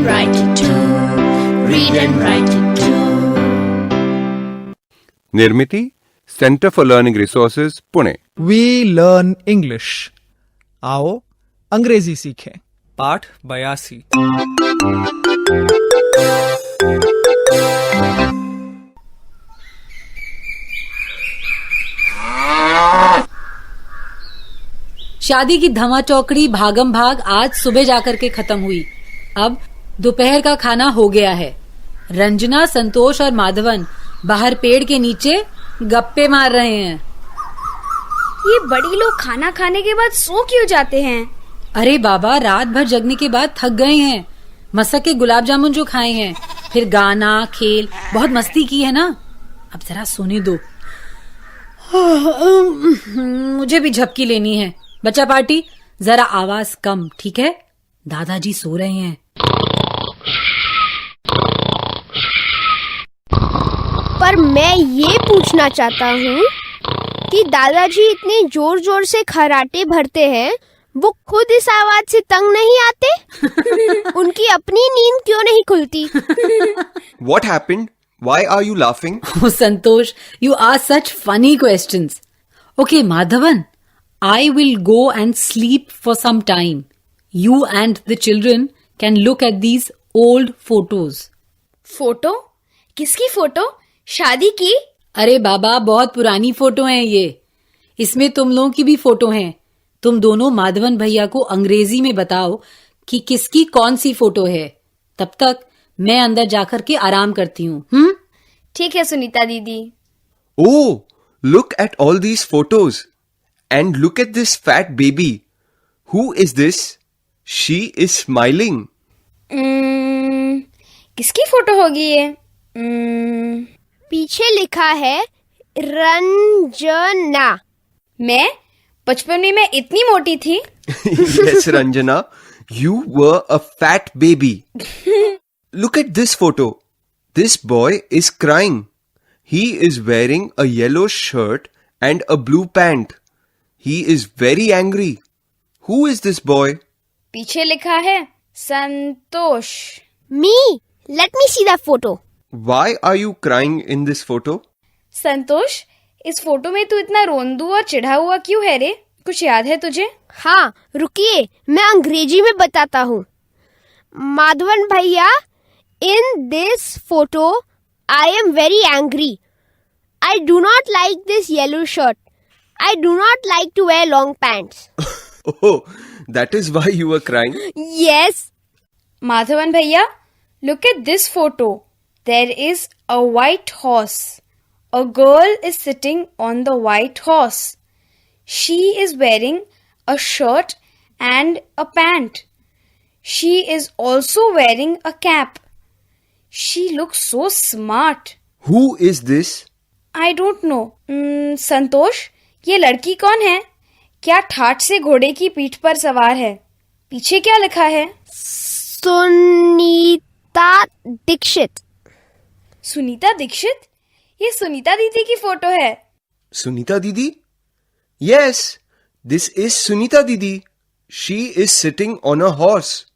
and write it too. Read and write it too. Nirmiti centre for learning resources Pune. We learn English. आओ अंग्रेजी सीखें। पाठ 82। शादी की धमा चौकड़ी भागम भाग आज सुबह जाकर के खत्म हुई। अब दोपहर का खाना हो गया है। रंजना, संतोष और माधवन बाहर पेड़ के नीचे गप्पे मार रहे हैं। ये बड़ी लोग खाना खाने के बाद सो क्यों जाते हैं? अरे बाबा, रात भर जगने के बाद थक गए हैं। मसक के गुलाब जामुन जो खाए हैं, फिर गाना खेल, बहुत मस्ती की है ना। अब जरा सोने दो। मुझे भी झपकी लेनी है। बच्चा पार्टी, जरा आवाज कम, ठीक है? दादाजी सो रहे हैं। पर मैं ये पूछना चाहता हूँ कि दादाजी इतने जोर जोर से खर्राटे भरते हैं, वो खुद इस आवाज से तंग नहीं आते? उनकी अपनी नींद क्यों नहीं खुलती? What happened? Why are you laughing? Oh, Santosh, you ask such funny questions. Okay, Madhavan, I will go and sleep for some time. You and the children can look at these old photos. Photo? किसकी photo? शादी की? अरे बाबा, बहुत पुरानी photo हैं ये। इसमें तुम लोगों की भी फोटो हैं। तुम दोनों माधवन भैया को अंग्रेजी में बताओ कि किसकी कौन सी फोटो है। तब तक मैं अंदर जाकर के आराम करती हूँ। ठीक है सुनीता दीदी। Oh, look at all these photos. And look at this fat baby. Who is this? She is smiling. किसकी फोटो होगी ये? पीछे लिखा है रंजना। मैं बचपन में इतनी मोटी थी। Yes, Ranjana, you were a fat baby. Look at this photo. This boy is crying. He is wearing a yellow shirt and a blue pant. He is very angry. Who is this boy? पीछे लिखा है संतोष। Me, let me see that photo. Why are you crying in this photo? संतोष, इस photo में तू इतना रोंदू और चिढ़ा हुआ क्यों है रे? कुछ याद है तुझे? हाँ, रुकिए, मैं अंग्रेजी में बताता हूँ। माधवन भैया, in this photo, I am very angry. I do not like this yellow shirt. I do not like to wear long pants. Oh, that is why you were crying? Yes. Madhavan भैया, look at this photo. There is a white horse. A girl is sitting on the white horse. She is wearing a shirt and a pant. She is also wearing a cap. She looks so smart. Who is this? I don't know. संतोष, ये लड़की कौन है? क्या ठाठ से घोड़े की पीठ पर सवार है? पीछे क्या लिखा है? सुनीता दीक्षित। सुनीता दीक्षित? ये सुनीता दीदी की फोटो है। Sunita Didi? Yes, this is Sunita Didi. She is sitting on a horse.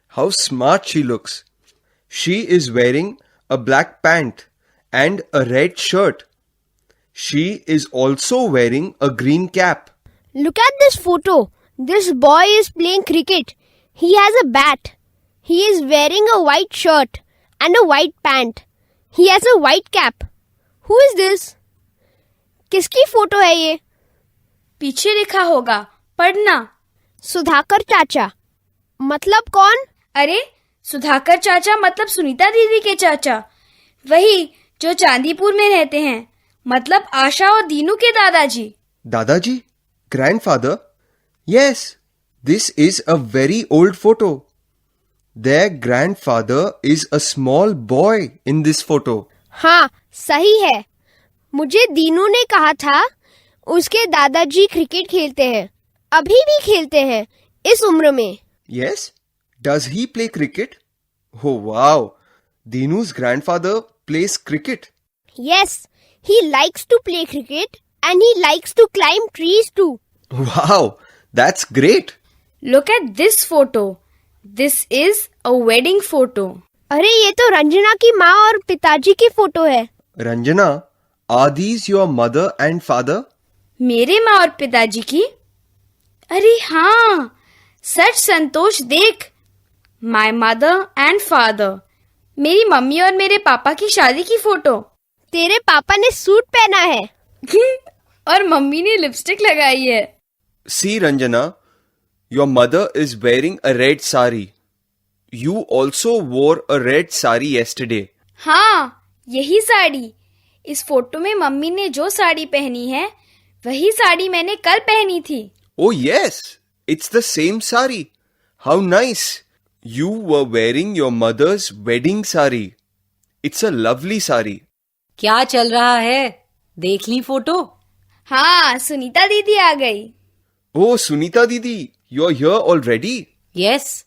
How smart she looks. She is wearing a black pant and a red shirt. She is also wearing a green cap. Look at this photo. This boy is playing cricket. He has a bat. He is wearing a white shirt and a white pant. He has a white cap. Who is this? किसकी photo है ये? पीछे लिखा होगा, पढ़ना। सुधाकर चाचा। मतलब कौन? अरे, सुधाकर चाचा मतलब सुनीता दीदी के चाचा, वही जो चांदीपुर में रहते हैं, मतलब आशा और दीनू के दादाजी। Dadaji? Grandfather? Yes, this is a very old photo. Their grandfather is a small boy in this photo. हाँ, सही है। मुझे दीनू ने कहा था उसके दादाजी क्रिकेट खेलते हैं, अभी भी खेलते हैं इस उम्र में। Yes? Does he play cricket? Oh wow! Dinu's grandfather plays cricket. Yes, he likes to play cricket and he likes to climb trees too. Wow! That's great! Look at this photo. This is a wedding photo. अरे ये तो रंजना की माँ और पिताजी की photo है. Ranjana, are these your mother and father? मेरे माँ और पिताजी की? अरे हाँ, सच संतोष देख. My mother and father. मेरी मम्मी और मेरे पापा की शादी की फोटो. तेरे पापा ने सूट पहना है. और मम्मी ने लिपस्टिक लगाई है. See, Ranjana, your mother is wearing a red sari. You also wore a red sari yesterday. हाँ, यही साड़ी. इस फोटो में मम्मी ने जो साड़ी पहनी है वही साड़ी मैंने कल पहनी थी. Oh yes, it's the same sari. How nice. You were wearing your mother's wedding sari. It's a lovely sari. क्या चल रहा है? देख ली फोटो? हाँ, सुनीता दीदी आ गई. Oh, Sunita Didi, you're here already? Yes.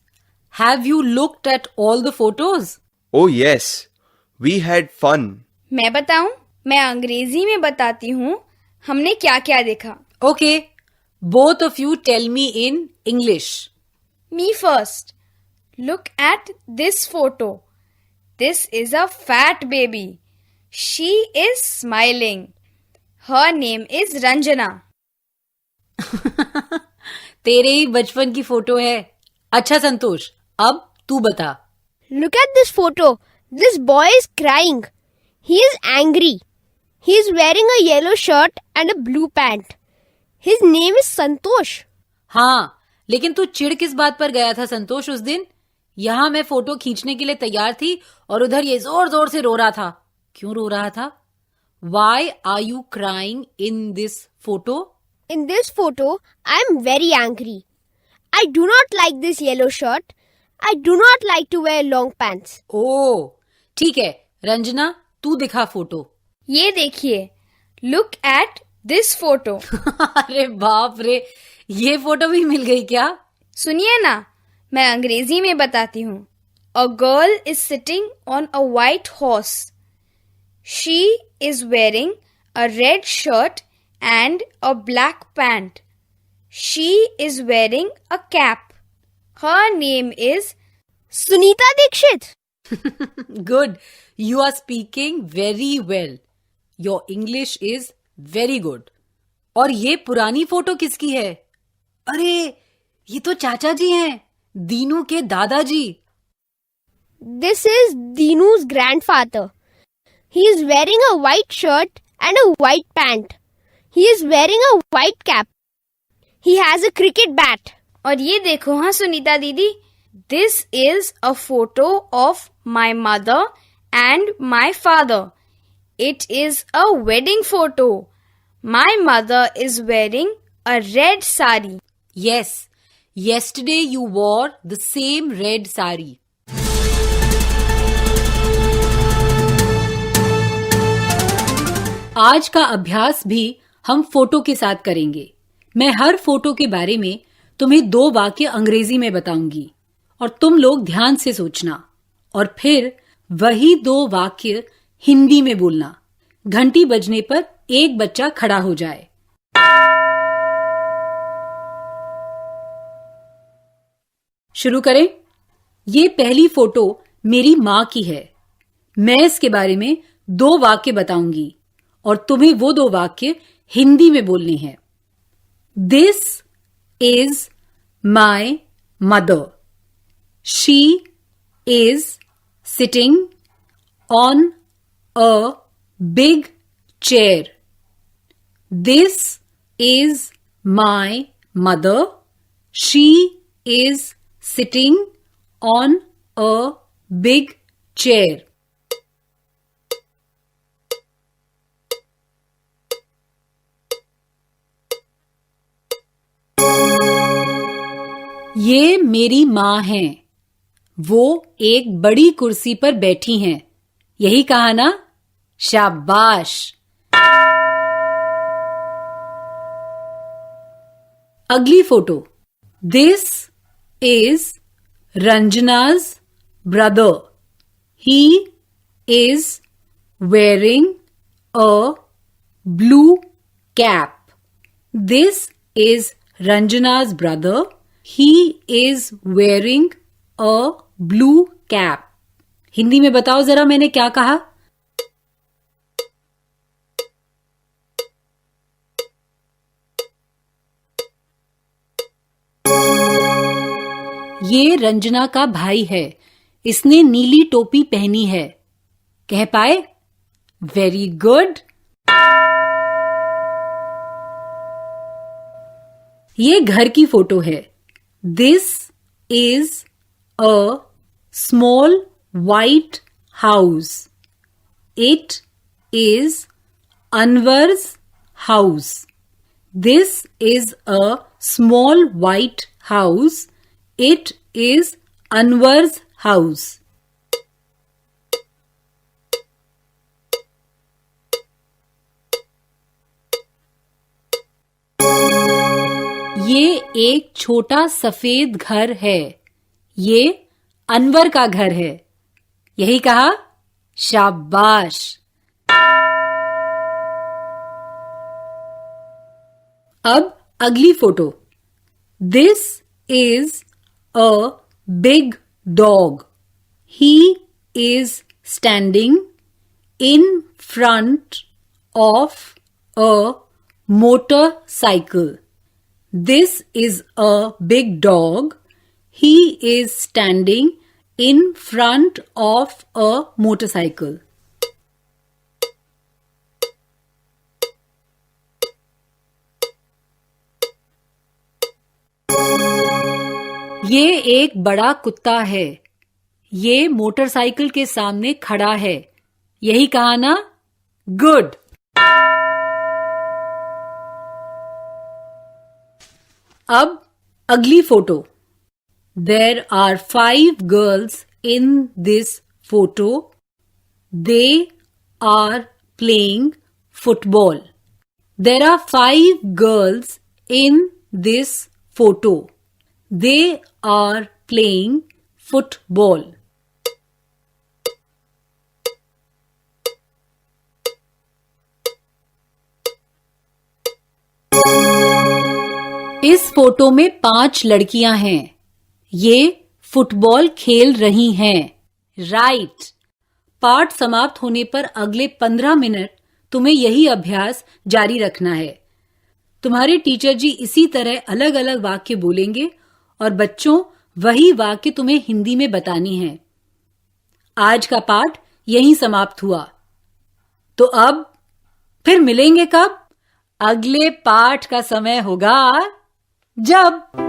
Have you looked at all the photos? Oh yes, we had fun. मैं बताऊं? मैं अंग्रेजी में बताती हूँ हमने क्या क्या देखा. Okay. Both of you tell me in English. Me first. Look at this photo. This is a fat baby. She is smiling. Her name is Ranjana. तेरे ही बचपन की फोटो है. अच्छा संतोष, अब तू बता. Look at this photo. This boy is crying. He is angry. He is wearing a yellow shirt and a blue pant. His name is Santosh. हाँ, लेकिन तू चिढ़ किस बात पर गया था संतोष उस दिन? यहाँ मैं फोटो खींचने के लिए तैयार थी और उधर ये जोर जोर से रो रहा था. क्यों रो रहा था? Why are you crying in this photo? In this photo, I am very angry. I do not like this yellow shirt. I do not like to wear long pants. ओह, ठीक है. रंजना, तू दिखा फोटो. ये देखिए. Look at this photo. अरे बाप रे, ये फोटो भी मिल गई क्या? सुनिए ना, मैं अंग्रेजी में बताती हूँ. A girl is sitting on a white horse. She is wearing a red shirt and a black pant. She is wearing a cap. Her name is Sunita Dikshit. Good. You are speaking very well. Your English is very good. और ये पुरानी photo किसकी है? अरे, ये तो चाचा जी हैं. दीनू के दादाजी. This is Dinu's grandfather. He is wearing a white shirt and a white pant. He is wearing a white cap. He has a cricket bat. और ये देखो हाँ सुनीता दीदी. This is a photo of my mother and my father. It is a wedding photo. My mother is wearing a red sari. Yes. Yesterday you wore the same red sari. आज का अभ्यास भी हम फोटो के साथ करेंगे. मैं हर photo के बारे में तुम्हें 2 वाक्य अंग्रेजी में बताऊंगी और तुम लोग ध्यान से सोचना और फिर वही 2 वाक्य हिंदी में बोलना. घंटी बजने पर एक बच्चा खड़ा हो जाए. शुरू करें. ये पहली फोटो मेरी माँ की है. मैं इसके बारे में 2 वाक्य बताऊंगी और तुम्हें वो 2 वाक्य हिंदी में बोलने हैं. This is my mother. She is sitting on a big chair. This is my mother. She is sitting on a big chair. ये मेरी माँ हैं. वो एक बड़ी कुर्सी पर बैठी हैं. यही कहा ना? शाबाश. अगली photo. This is Ranjana's brother. He is wearing a blue cap. This is Ranjana's brother. He is wearing a blue cap. Hindi में बताओ जरा मैंने क्या कहा? ये रंजना का भाई है, इसने नीली टोपी पहनी है। कह पाए? Very good. ये घर की फोटो है। This is a small white house. It is Anwar's house. This is a small white house. It is Anwar's house. ये एक छोटा सफेद घर है। ये अनवर का घर है। यही कहा? शाबाश। अब अगली photo. This is a big dog. He is standing in front of a motorcycle. This is a big dog. He is standing in front of a motorcycle. ये एक बड़ा कुत्ता है। ये मोटरसाइकिल के सामने खड़ा है। यही कहा ना? गुड। अब अगली photo. There are 5 girls in this photo. They are playing football. There are 5 girls in this photo. They are playing football. इस फोटो में 5 लड़कियां हैं। ये फुटबॉल खेल रही हैं। राइट। पाठ समाप्त होने पर अगले 15 मिनट तुम्हें यही अभ्यास जारी रखना है। तुम्हारे टीचर जी इसी तरह अलग अलग वाक्य बोलेंगे और बच्चों वही वाक्य तुम्हें हिंदी में बतानी है। आज का पाठ यहीं समाप्त हुआ। तो अब फिर मिलेंगे कब? अगले पाठ का समय होगा जब